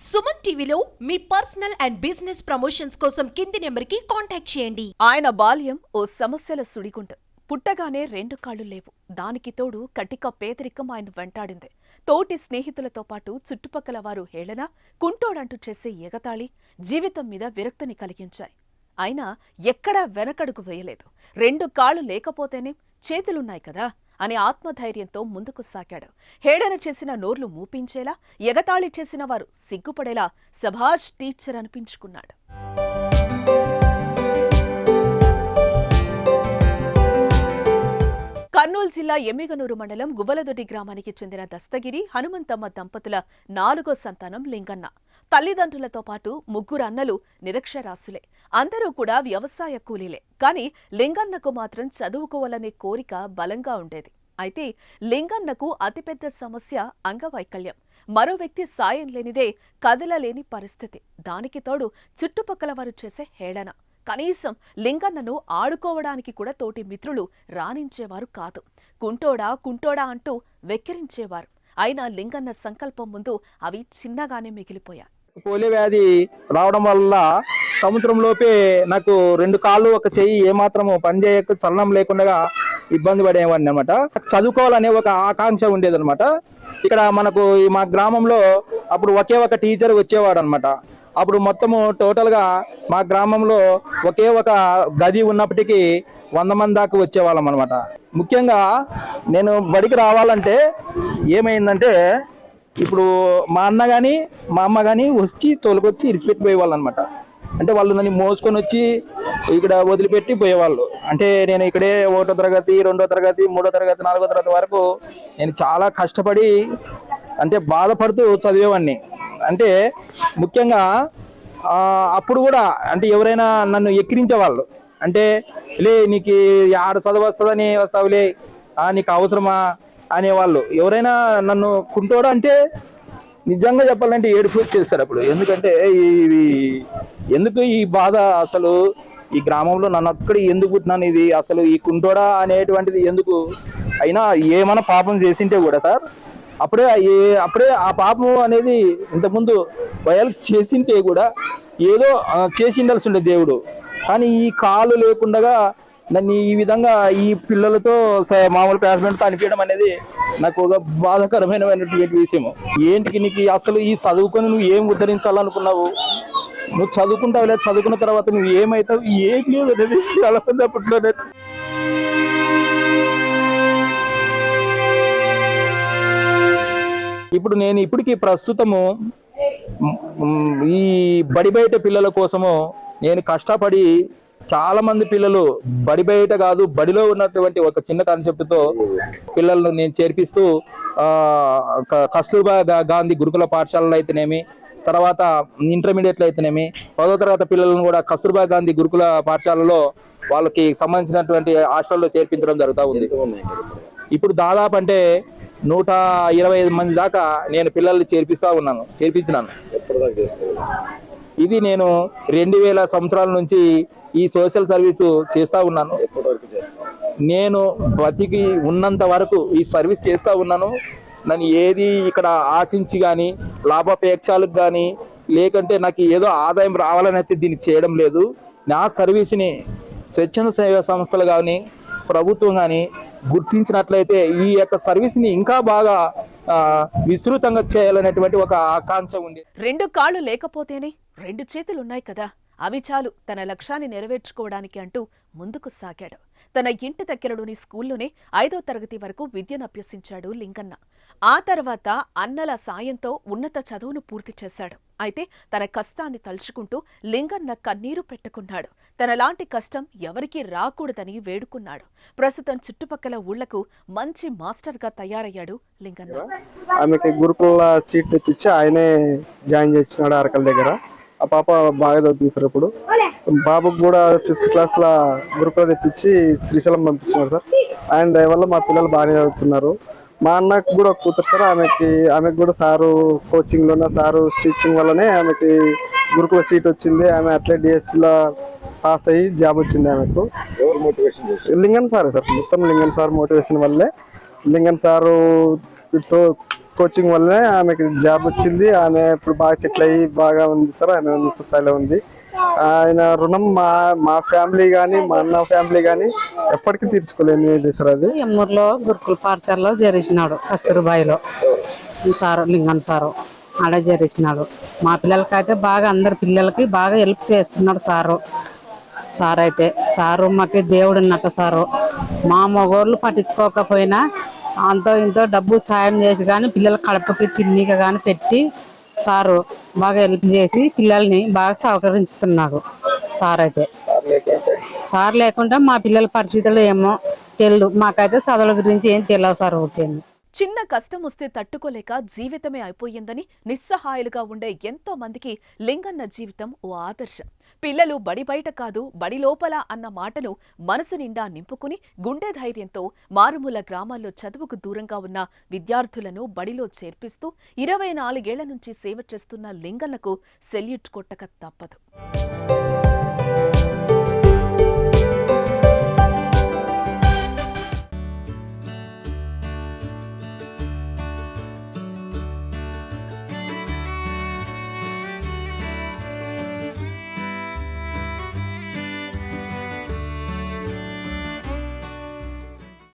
సుమన్ టీవీలో మీ personal and business promotions కోసం కింది నెంబర్కి కాంటాక్ట్ చేయండి. ఆయన బాల్యం ఓ సమస్యల సుడిగుంట. పుట్టగానే 2 కాళ్లు లేవు. దానికి తోడు కటిక పేదరికం ఆయన వెంటాడింది. తోటి స్నేహితులతో పాటు చుట్టుపక్కల వారు హేళన, కుంటోడంటూ చేసే ఎగతాళి జీవితం మీద విరక్తిని కలిగించాయి. అయినా ఎక్కడా వెనకడుగు వేయలేదు. 2 కాళ్లు లేకపోతేనే చేతులున్నాయి కదా అని ఆత్మధైర్యంతో ముందుకు సాగాడు. హేళన చేసిన నోర్లు మూపించేలా, ఎగతాళి చేసిన వారు సిగ్గుపడేలా సభాష్ టీచర్ అనిపించుకున్నాడు. కర్నూలు జిల్లా ఎమ్మిగనూరు మండలం గువ్వలదొడ్డి గ్రామానికి చెందిన దస్తగిరి, హనుమంతమ్మ దంపతుల 4వ సంతానం లింగన్న. తల్లిదండ్రులతో పాటు 3 అన్నలు నిరక్షరాస్యులే. అందరూ కూడా వ్యవసాయ కూలీలే. కాని లింగన్నకు మాత్రం చదువుకోవాలనే కోరిక బలంగా ఉండేది. అయితే లింగన్నకు అతిపెద్ద సమస్య అంగవైకల్యం. మరో వ్యక్తి సాయం లేనిదే కదలలేని పరిస్థితి. దానికి తోడు చుట్టుపక్కల వారు చేసే హేళన. కనీసం లింగన్నను ఆడుకోవడానికి కూడా తోటి మిత్రులు రానించేవారు కాదు. కుంటోడా అంటూ వెక్కిరించేవారు. అయినా లింగన్న సంకల్పం ముందు అవి చిన్నగానే మిగిలిపోయాయి. పోలియో వ్యాధి రావడం వల్ల సముద్రంలోపే నాకు 2 కాళ్ళు, 1 చెయ్యి ఏమాత్రము పనిచేయక చలనం లేకుండా ఇబ్బంది పడేవాడిని అనమాట. చదువుకోవాలనే ఒక ఆకాంక్ష ఉండేది అనమాట. ఇక్కడ మనకు మా గ్రామంలో అప్పుడు ఒకే ఒక టీచర్ వచ్చేవాడు అనమాట. అప్పుడు మొత్తము టోటల్గా మా గ్రామంలో ఒకే ఒక గది ఉన్నప్పటికీ 100 మంది దాకా వచ్చేవాళ్ళం అనమాట. ముఖ్యంగా నేను బడికి రావాలంటే ఏమైందంటే, ఇప్పుడు మా అన్న కానీ మా అమ్మ కానీ వచ్చి తోలుకొచ్చి ఇరిచిపెట్టిపోయేవాళ్ళు అనమాట. అంటే వాళ్ళు నన్ను మోసుకొని వచ్చి ఇక్కడ వదిలిపెట్టి పోయేవాళ్ళు. అంటే నేను ఇక్కడే 1వ తరగతి, 2వ తరగతి, 3వ తరగతి, 4వ తరగతి వరకు నేను చాలా కష్టపడి అంటే బాధపడుతూ చదివేవాడిని. అంటే ముఖ్యంగా అప్పుడు కూడా అంటే ఎవరైనా నన్ను ఎక్కిరించేవాళ్ళు. అంటే లే నీకు ఆడ చదువు వస్తుందని వస్తావులే, నీకు అవసరమా అనేవాళ్ళు. ఎవరైనా నన్ను కుంటోడా అంటే నిజంగా చెప్పాలంటే ఏడుపు వచ్చేస్తారు అప్పుడు. ఎందుకంటే ఎందుకు ఈ బాధ, అసలు ఈ గ్రామంలో నన్ను అక్కడి ఎందుకు పుట్టినాను, ఇది అసలు ఈ కుంటోడా అనేటువంటిది ఎందుకు, అయినా ఏమైనా పాపం చేసింటే కూడా సార్ అప్పుడే ఆ పాపం అనేది ఇంతకుముందు వయలకు చేసింటే కూడా ఏదో చేసిండాల్సి ఉండే దేవుడు. కానీ ఈ కాలు లేకుండా నన్ను ఈ విధంగా ఈ పిల్లలతో మామూలు క్లాస్మేట్తో అనిపించడం అనేది నాకు ఒక బాధాకరమైనటువంటి విషయము. ఏంటికి నీకు అసలు ఈ చదువుకొని నువ్వు ఏం ఉద్ధరించాలనుకున్నావు, నువ్వు చదువుకుంటావు లేదు, చదువుకున్న తర్వాత నువ్వు ఏమవుతావు, ఏం లేదు అనేది చాలా మంది అప్పట్లోనే. ఇప్పుడు నేను ఇప్పటికీ ప్రస్తుతము ఈ బడి బయట పిల్లల కోసము నేను కష్టపడి చాలా మంది పిల్లలు బడి బయట కాదు బడిలో ఉన్నటువంటి ఒక చిన్న కాన్సెప్ట్తో పిల్లలను నేను చేర్పిస్తూ కస్తూర్బా గాంధీ గురుకుల పాఠశాలలో అయితేనేమి, తర్వాత ఇంటర్మీడియట్లో అయితేనేమి, 10వ తరగతి పిల్లలను కూడా కస్తూర్బా గాంధీ గురుకుల పాఠశాలలో వాళ్ళకి సంబంధించినటువంటి హాస్టల్లో చేర్పించడం జరుగుతూ ఉంది. ఇప్పుడు దాదాపు అంటే 125 మంది దాకా నేను పిల్లల్ని చేర్పించినాను. ఇది నేను 2000 సంవత్సరాల నుంచి ఈ సోషల్ సర్వీసు చేస్తూ ఉన్నాను. నేను బతికి ఉన్నంత వరకు ఈ సర్వీస్ చేస్తూ ఉన్నాను. నన్ను ఏది ఇక్కడ ఆశించి కానీ లాభాపేక్షలకు కానీ లేకంటే నాకు ఏదో ఆదాయం రావాలని అయితే దీనికి చేయడం లేదు. నా సర్వీస్ని స్వచ్ఛంద సేవా సంస్థలు కానీ ప్రభుత్వం కానీ గుర్తించినట్లయితే ఈ యొక్క సర్వీస్ని ఇంకా బాగా విస్తృతంగా చేయాలనేటువంటి ఒక ఆకాంక్ష ఉంది. 2 కాళ్లు లేకపోతేనే 2 చేతులున్నాయి కదా, అవి చాలు తన లక్ష్యాన్ని నెరవేర్చుకోవడానికి అంటూ ముందుకు సాగాడు. తన ఇంటి దగ్గరలోని స్కూల్లోనే 5వ తరగతి వరకు విద్యనభ్యసించాడు లింగన్న. ఆ తర్వాత అన్నల సాయంతో ఉన్నత చదువును పూర్తి చేశాడు. అయితే తన కష్టాన్ని తలుచుకుంటూ లింగన్న కన్నీరు పెట్టుకున్నాడు. తనలాంటి కష్టం ఎవరికీ రాకూడదని వేడుకున్నాడు. ప్రస్తుతం చుట్టుపక్కల ఊళ్లకు మంచి మాస్టర్గా తయారయ్యాడు లింగన్న. ఆమెకి గురుకుల సీట్ తెప్పించి ఆయనే జాయిన్ చేసినాడు అరకల దగ్గర. ఆ పాప బాగా చదువుతుంది సార్. ఇప్పుడు బాబుకు కూడా 5th క్లాస్ లో గురుకుల తెప్పించి శ్రీశైలం పంపించినారు సార్. ఆయన దయ వల్ల మా పిల్లలు బాగానే చదువుతున్నారు. మా అన్నకు కూడా ఒక కూతురు సార్. ఆమెకు కూడా సారు కోచింగ్ లోనే, సారు స్టిచ్చింగ్ వల్లనే ఆమెకి గురుకుల సీట్ వచ్చింది. ఆమె అట్లే డిఎస్సి లో పాస్ అయ్యి జాబ్ వచ్చింది ఆమెకు. లింగన్ సారే సార్, మొత్తం లింగన్ సార్ మోటివేషన్ వల్లే. లింగన్ సారు కోచింగ్ వల్లనే ఆమెకి జాబ్ వచ్చింది. ఆమె ఇప్పుడు బాగా సెటిల్ అయ్యి బాగా ఉంది సార్. ఆమె ఉన్నత స్థాయిలో ఉంది. ఆయన రుణం మా ఫ్యామిలీ కానీ మా అన్న ఫ్యామిలీ కానీ ఎప్పటికీ తీర్చుకోలేనిది సార్. అది ఎమ్మూరులో గురుకుల పాఠశాలలో చేరించినాడు, కస్తూర్బాయిలో సారు లింగన్ సారు ఆడే చేరించినాడు. మా పిల్లలకైతే బాగా అందరి పిల్లలకి బాగా హెల్ప్ చేస్తున్నాడు సార్ అయితే. సారు మాకు దేవుడు ఉన్నట్టు సారు. మా మగోళ్ళు పట్టించుకోకపోయినా అంతో ఇంతో డబ్బు సాయం చేసి కానీ పిల్లల కడుపుకి తిన్నిక కానీ పెట్టి సారు బాగా హెల్ప్ చేసి పిల్లల్ని బాగా సహకరిస్తున్నాడు సార్ అయితే. సార్ లేకుండా మా పిల్లల పరిస్థితులు ఏమో తెలియదు. మాకైతే చదువుల గురించి ఏం తెలియదు సార్. ఓకే, చిన్న కష్టం వస్తే తట్టుకోలేక జీవితమే అయిపోయిందని నిస్సహాయులుగా ఉండే ఎంతో మందికి లింగన్న జీవితం ఓ ఆదర్శం. పిల్లలు బడి బయట కాదు బడి లోపల అన్న మాటను మనసు నిండా నింపుకుని గుండె ధైర్యంతో మారుమూల గ్రామాల్లో చదువుకు దూరంగా ఉన్న విద్యార్థులను బడిలో చేర్పిస్తూ 24 ఏళ్ల నుంచి సేవ చేస్తున్న లింగన్నకు సెల్యూట్ కొట్టక తప్పదు.